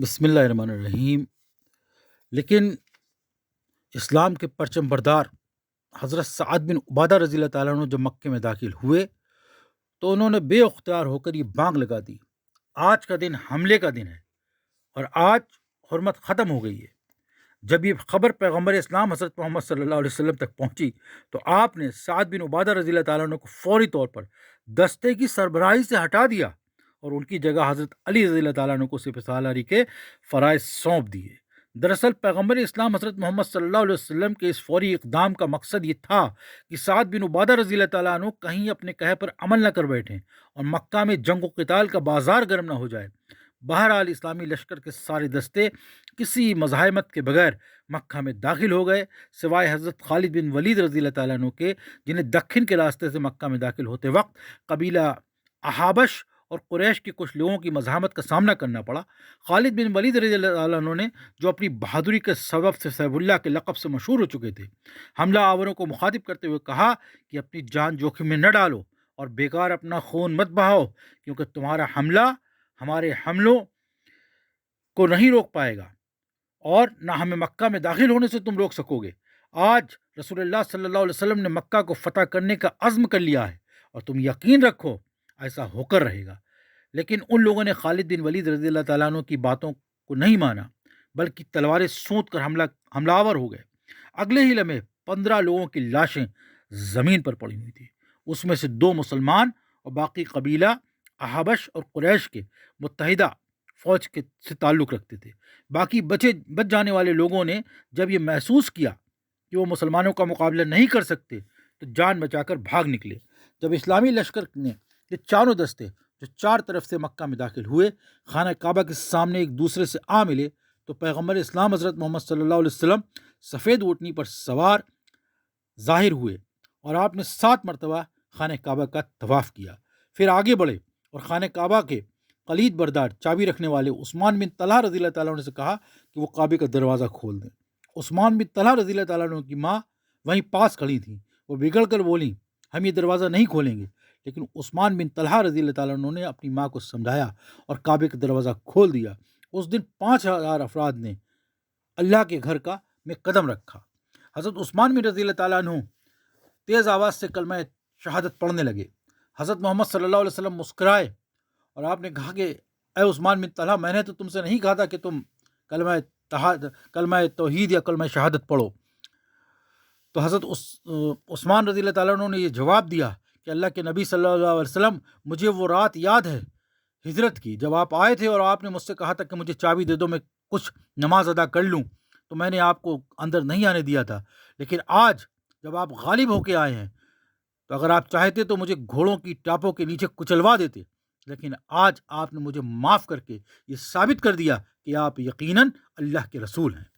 بسم اللہ الرحمن الرحیم۔ لیکن اسلام کے پرچم بردار حضرت سعد بن عبادہ رضی اللہ تعالیٰ عنہ جب مکے میں داخل ہوئے تو انہوں نے بے اختیار ہو کر یہ بانگ لگا دی، آج کا دن حملے کا دن ہے اور آج حرمت ختم ہو گئی ہے۔ جب یہ خبر پیغمبر اسلام حضرت محمد صلی اللہ علیہ وسلم تک پہنچی تو آپ نے سعد بن عبادہ رضی اللہ تعالیٰ عنہ کو فوری طور پر دستے کی سربراہی سے ہٹا دیا اور ان کی جگہ حضرت علی رضی اللہ تعالیٰ عنہ کو سپہ سالاری کے فرائض سونپ دیے۔ دراصل پیغمبر اسلام حضرت محمد صلی اللہ علیہ وسلم کے اس فوری اقدام کا مقصد یہ تھا کہ سعد بن عبادہ رضی اللہ تعالیٰ عنہ کہیں اپنے کہے پر عمل نہ کر بیٹھیں اور مکہ میں جنگ و قتال کا بازار گرم نہ ہو جائے۔ بہرحال اسلامی لشکر کے سارے دستے کسی مزاحمت کے بغیر مکہ میں داخل ہو گئے، سوائے حضرت خالد بن ولید رضی اللہ تعالیٰ عنہ کے، جنہیں دکن کے راستے سے مکہ میں داخل ہوتے وقت قبیلہ احابش اور قریش کے کچھ لوگوں کی مزاحمت کا سامنا کرنا پڑا۔ خالد بن ولید رضی اللہ تعالیٰ عنہ نے، جو اپنی بہادری کے سبب سے سیف اللہ کے لقب سے مشہور ہو چکے تھے، حملہ آوروں کو مخاطب کرتے ہوئے کہا کہ اپنی جان جوخم میں نہ ڈالو اور بیکار اپنا خون مت بہاؤ، کیونکہ تمہارا حملہ ہمارے حملوں کو نہیں روک پائے گا اور نہ ہمیں مکہ میں داخل ہونے سے تم روک سکو گے۔ آج رسول اللہ صلی اللہ علیہ وسلم نے مکہ کو فتح کرنے کا عزم کر لیا ہے اور تم یقین رکھو ایسا ہو کر رہے گا۔ لیکن ان لوگوں نے خالد بن ولید رضی اللہ تعالیٰ عنہ کی باتوں کو نہیں مانا، بلکہ تلواریں سونت کر حملہ آور ہو گئے۔ اگلے ہی لمحے 15 لوگوں کی لاشیں زمین پر پڑی ہوئی تھیں، اس میں سے 2 مسلمان اور باقی قبیلہ احابش اور قریش کے متحدہ فوج کے سے تعلق رکھتے تھے۔ باقی بچ جانے والے لوگوں نے جب یہ محسوس کیا کہ وہ مسلمانوں کا مقابلہ نہیں کر سکتے تو جان بچا کر بھاگ نکلے۔ جب اسلامی لشکر نے یہ چاروں دستے جو 4 طرف سے مکہ میں داخل ہوئے خانہ کعبہ کے سامنے ایک دوسرے سے آ ملے تو پیغمبر اسلام حضرت محمد صلی اللہ علیہ وسلم سفید اونٹنی پر سوار ظاہر ہوئے اور آپ نے 7 مرتبہ خانہ کعبہ کا طواف کیا۔ پھر آگے بڑھے اور خانہ کعبہ کے کلید بردار چابی رکھنے والے عثمان بن طلحہ رضی اللہ تعالیٰ عنہ سے کہا کہ وہ کعبے کا دروازہ کھول دیں۔ عثمان بن طلحہ رضی اللہ تعالیٰ عنہ کی ماں وہیں پاس کھڑی تھیں، وہ بگڑ کر بولیں ہم یہ دروازہ نہیں کھولیں گے، لیکن عثمان بن طلحہ رضی اللہ تعالیٰ عنہ نے اپنی ماں کو سمجھایا اور کعبے کا دروازہ کھول دیا۔ اس دن 5000 افراد نے اللہ کے گھر میں قدم رکھا۔ حضرت عثمان بن رضی اللہ تعالیٰ عنہ تیز آواز سے کلمہ شہادت پڑھنے لگے۔ حضرت محمد صلی اللہ علیہ وسلم مسکرائے اور آپ نے کہا کہ اے عثمان بن طلحہ، میں نے تو تم سے نہیں کہا تھا کہ تم کلمہ توحید یا کلمہ شہادت پڑھو۔ تو حضرت عثمان رضی اللہ تعالیٰ عنہ نے یہ جواب دیا کہ اللہ کے نبی صلی اللہ علیہ وسلم، مجھے وہ رات یاد ہے ہجرت کی، جب آپ آئے تھے اور آپ نے مجھ سے کہا تھا کہ مجھے چابی دے دو، میں کچھ نماز ادا کر لوں، تو میں نے آپ کو اندر نہیں آنے دیا تھا۔ لیکن آج جب آپ غالب ہو کے آئے ہیں تو اگر آپ چاہتے تو مجھے گھوڑوں کی ٹاپوں کے نیچے کچلوا دیتے، لیکن آج آپ نے مجھے معاف کر کے یہ ثابت کر دیا کہ آپ یقیناً اللہ کے رسول ہیں۔